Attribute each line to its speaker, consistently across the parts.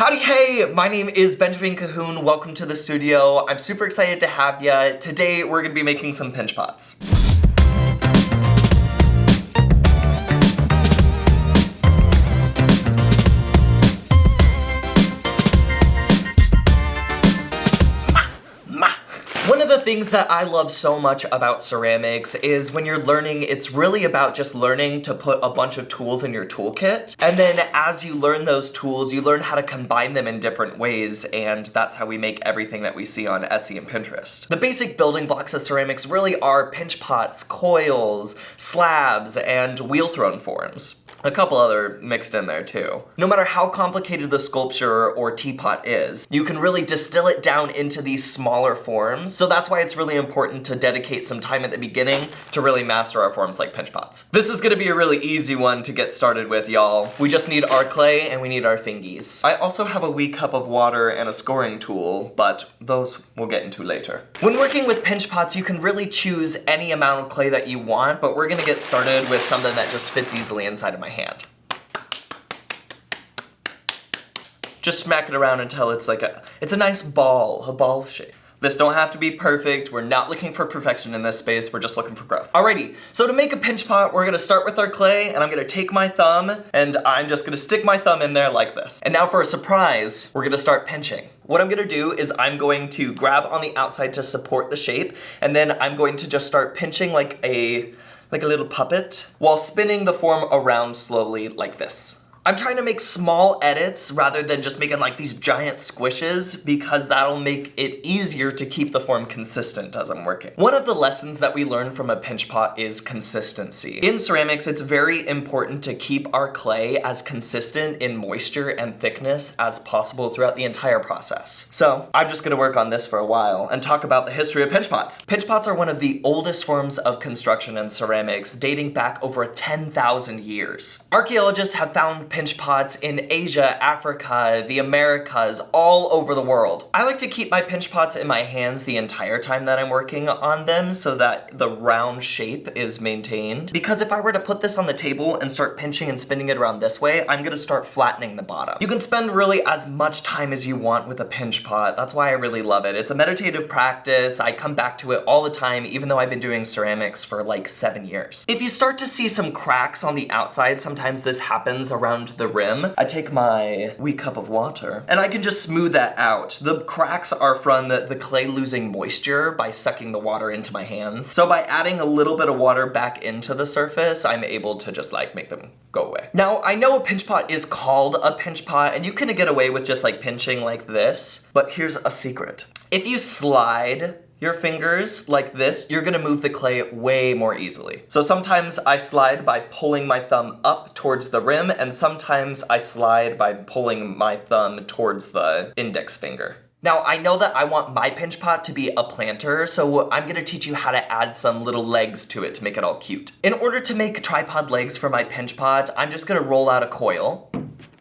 Speaker 1: Howdy, hey! My name is Benjamin Cahoon. Welcome to the studio. I'm super excited to have ya. Today, we're gonna be making some pinch pots. One of the things that I love so much about ceramics is when you're learning, it's really about just learning to put a bunch of tools in your toolkit. And then as you learn those tools, you learn how to combine them in different ways, and that's how we make everything that we see on Etsy and Pinterest. The basic building blocks of ceramics really are pinch pots, coils, slabs, and wheel thrown forms. A couple other mixed in there too. No matter how complicated the sculpture or teapot is, you can really distill it down into these smaller forms. So that's why it's really important to dedicate some time at the beginning to really master our forms like pinch pots. This is gonna be a really easy one to get started with, y'all. We just need our clay and we need our fingies. I also have a wee cup of water and a scoring tool, but those we'll get into later. When working with pinch pots, you can really choose any amount of clay that you want, but we're gonna get started with something that just fits easily inside of my hand. Just smack it around until it's like it's a nice ball, a ball shape. This don't have to be perfect. We're not looking for perfection in this space. We're just looking for growth. Alrighty, so to make a pinch pot, we're gonna start with our clay, and I'm gonna take my thumb, and I'm just gonna stick my thumb in there like this. And now for a surprise, we're gonna start pinching. What I'm gonna do is I'm going to grab on the outside to support the shape, and then I'm going to just start pinching like a little puppet, while spinning the form around slowly like this. I'm trying to make small edits rather than just making like these giant squishes because that'll make it easier to keep the form consistent as I'm working. One of the lessons that we learn from a pinch pot is consistency. In ceramics, it's very important to keep our clay as consistent in moisture and thickness as possible throughout the entire process. So I'm just gonna work on this for a while and talk about the history of pinch pots. Pinch pots are one of the oldest forms of construction in ceramics, dating back over 10,000 years. Archaeologists have found pinch pots in Asia, Africa, the Americas, all over the world. I like to keep my pinch pots in my hands the entire time that I'm working on them so that the round shape is maintained. Because if I were to put this on the table and start pinching and spinning it around this way, I'm gonna start flattening the bottom. You can spend really as much time as you want with a pinch pot. That's why I really love it. It's a meditative practice. I come back to it all the time, even though I've been doing ceramics for like 7 years. If you start to see some cracks on the outside, sometimes this happens around the rim, I take my wee cup of water and I can just smooth that out. The cracks are from the clay losing moisture by sucking the water into my hands. So by adding a little bit of water back into the surface, I'm able to just like make them go away. Now, I know a pinch pot is called a pinch pot and you can get away with just like pinching like this, but here's a secret. If you slide your fingers like this, you're gonna move the clay way more easily. So sometimes I slide by pulling my thumb up towards the rim, and sometimes I slide by pulling my thumb towards the index finger. Now, I know that I want my pinch pot to be a planter, so I'm gonna teach you how to add some little legs to it to make it all cute. In order to make tripod legs for my pinch pot, I'm just gonna roll out a coil.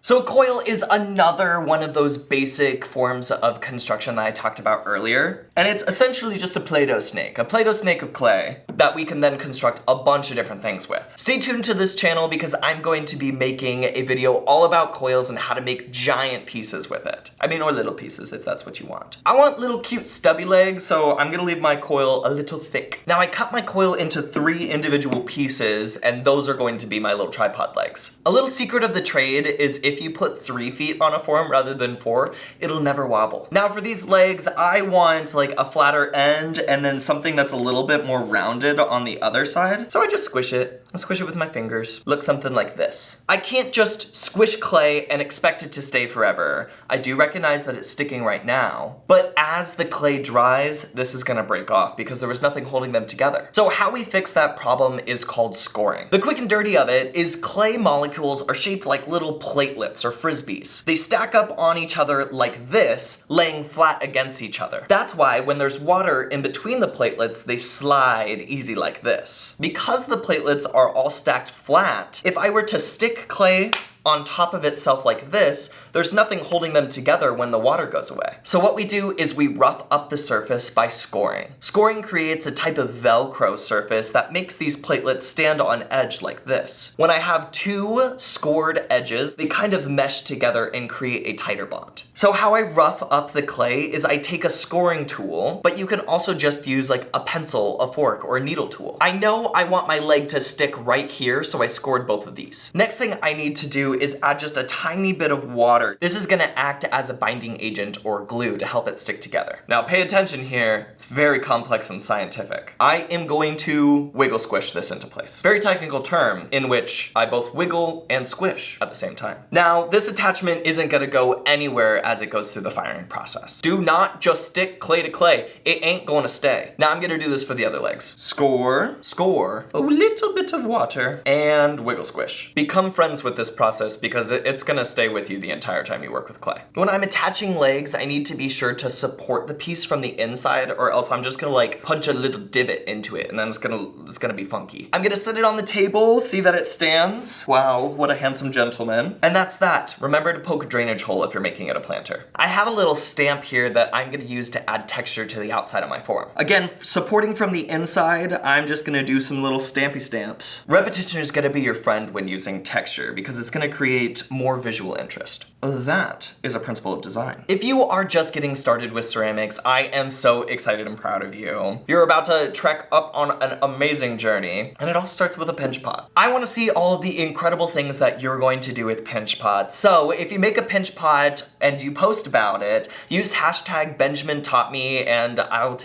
Speaker 1: So a coil is another one of those basic forms of construction that I talked about earlier. And it's essentially just a Play-Doh snake of clay that we can then construct a bunch of different things with. Stay tuned to this channel because I'm going to be making a video all about coils and how to make giant pieces with it. I mean, or little pieces if that's what you want. I want little cute stubby legs, so I'm gonna leave my coil a little thick. Now I cut my coil into 3 individual pieces, and those are going to be my little tripod legs. A little secret of the trade is if you put 3 feet on a form rather than 4, it'll never wobble. Now for these legs, I want like a flatter end and then something that's a little bit more rounded on the other side. So I just squish it. I squish it with my fingers. Look something like this. I can't just squish clay and expect it to stay forever. I do recognize that it's sticking right now, but as the clay dries, this is gonna break off because there was nothing holding them together. So how we fix that problem is called scoring. The quick and dirty of it is clay molecules are shaped like little platelets or frisbees. They stack up on each other like this, laying flat against each other. That's why when there's water in between the platelets, they slide easy like this. Because the platelets are all stacked flat, if I were to stick clay on top of itself like this, there's nothing holding them together when the water goes away. So what we do is we rough up the surface by scoring. Scoring creates a type of Velcro surface that makes these platelets stand on edge like this. When I have two scored edges, they kind of mesh together and create a tighter bond. So how I rough up the clay is I take a scoring tool, but you can also just use like a pencil, a fork, or a needle tool. I know I want my leg to stick right here, so I scored both of these. Next thing I need to do is add just a tiny bit of water. This is gonna act as a binding agent or glue to help it stick together. Now pay attention here, it's very complex and scientific. I am going to wiggle squish this into place. Very technical term in which I both wiggle and squish at the same time. Now this attachment isn't gonna go anywhere as it goes through the firing process. Do not just stick clay to clay, it ain't gonna stay. Now I'm gonna do this for the other legs. Score, score, a little bit of water, and wiggle squish. Become friends with this process because it's gonna stay with you the entire time you work with clay. When I'm attaching legs, I need to be sure to support the piece from the inside, or else I'm just gonna like punch a little divot into it and then it's gonna be funky. I'm gonna set it on the table, see that it stands. Wow, what a handsome gentleman. And that's that. Remember to poke a drainage hole if you're making it a planter. I have a little stamp here that I'm gonna use to add texture to the outside of my form. Again, supporting from the inside, I'm just gonna do some little stampy stamps. Repetition is gonna be your friend when using texture because it's gonna create more visual interest. That is a principle of design. If you are just getting started with ceramics, I am so excited and proud of you. You're about to trek up on an amazing journey, and it all starts with a pinch pot. I wanna see all of the incredible things that you're going to do with pinch pots. So if you make a pinch pot and you post about it, use hashtag Benjamin taught me and I'll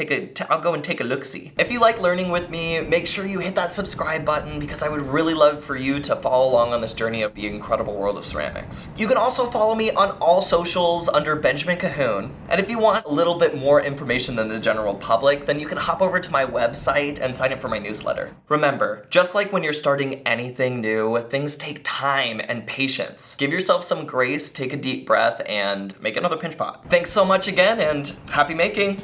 Speaker 1: go and take a look-see. If you like learning with me, make sure you hit that subscribe button because I would really love for you to follow along on this journey of the incredible world of ceramics. You can also follow me on all socials under Benjamin Cahoon. And if you want a little bit more information than the general public, then you can hop over to my website and sign up for my newsletter. Remember, just like when you're starting anything new, things take time and patience. Give yourself some grace, take a deep breath, and make another pinch pot. Thanks so much again, and happy making!